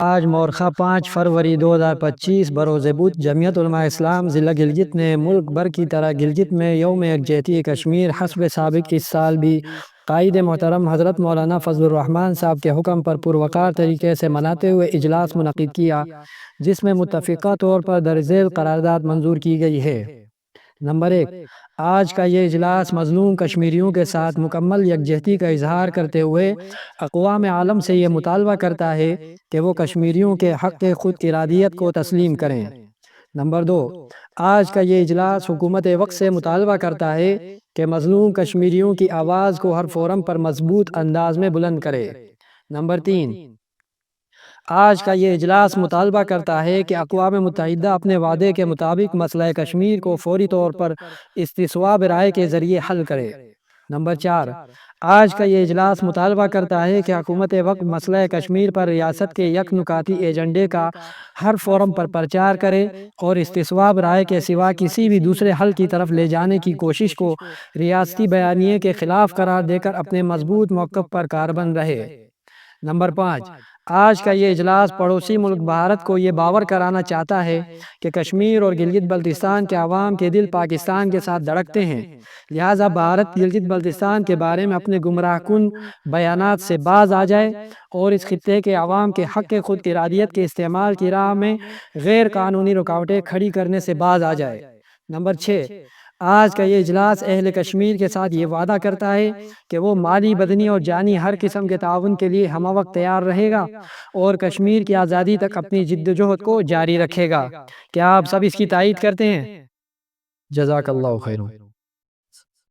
آج مورخہ 5 فروری 2025 بروز بود جمعیت علماء اسلام ضلع گلگت نے ملک بھر کی طرح گلگت میں یوم یکجہتی کشمیر حسب سابق اس سال بھی قائد محترم حضرت مولانا فضل الرحمان صاحب کے حکم پر پروقار طریقے سے مناتے ہوئے اجلاس منعقد کیا، جس میں متفقہ طور پر درج ذیل قرارداد منظور کی گئی ہے۔ نمبر 1، آج کا یہ اجلاس مظلوم کشمیریوں کے ساتھ مکمل یکجہتی کا اظہار کرتے ہوئے اقوام عالم سے یہ مطالبہ کرتا ہے کہ وہ کشمیریوں کے حق خود ارادیت کو تسلیم کریں۔ نمبر 2، آج کا یہ اجلاس حکومت وقت سے مطالبہ کرتا ہے کہ مظلوم کشمیریوں کی آواز کو ہر فورم پر مضبوط انداز میں بلند کرے۔ نمبر 3، آج کا یہ اجلاس مطالبہ کرتا ہے کہ اقوام متحدہ اپنے وعدے کے مطابق مسئلہ کشمیر کو فوری طور پر استصواب رائے کے ذریعے حل کرے۔ نمبر 4، آج کا یہ اجلاس مطالبہ کرتا ہے کہ حکومت وقت مسئلہ کشمیر پر ریاست کے یک نکاتی ایجنڈے کا ہر فورم پر پرچار کرے اور استصواب رائے کے سوا کسی بھی دوسرے حل کی طرف لے جانے کی کوشش کو ریاستی بیانیے کے خلاف قرار دے کر اپنے مضبوط موقف پر کاربند رہے۔ نمبر 5، آج کا یہ اجلاس پڑوسی ملک بھارت کو یہ باور کرانا چاہتا ہے کہ کشمیر اور گلگت بلتستان کے عوام کے دل پاکستان کے ساتھ دھڑکتے ہیں، لہٰذا بھارت گلگت بلتستان کے بارے میں اپنے گمراہ کن بیانات سے باز آ جائے اور اس خطے کے عوام کے حق خود ارادیت کے استعمال کی راہ میں غیر قانونی رکاوٹیں کھڑی کرنے سے باز آ جائے۔ نمبر 6، آج کا یہ اجلاس اہل کشمیر کے ساتھ یہ وعدہ کرتا ہے کہ وہ مالی، بدنی اور جانی ہر قسم کے تعاون کے لیے ہمہ وقت تیار رہے گا اور کشمیر کی آزادی تک اپنی جدوجہد کو جاری رکھے گا۔ کیا آپ سب اس کی تائید کرتے ہیں؟ جزاک اللہ خیر۔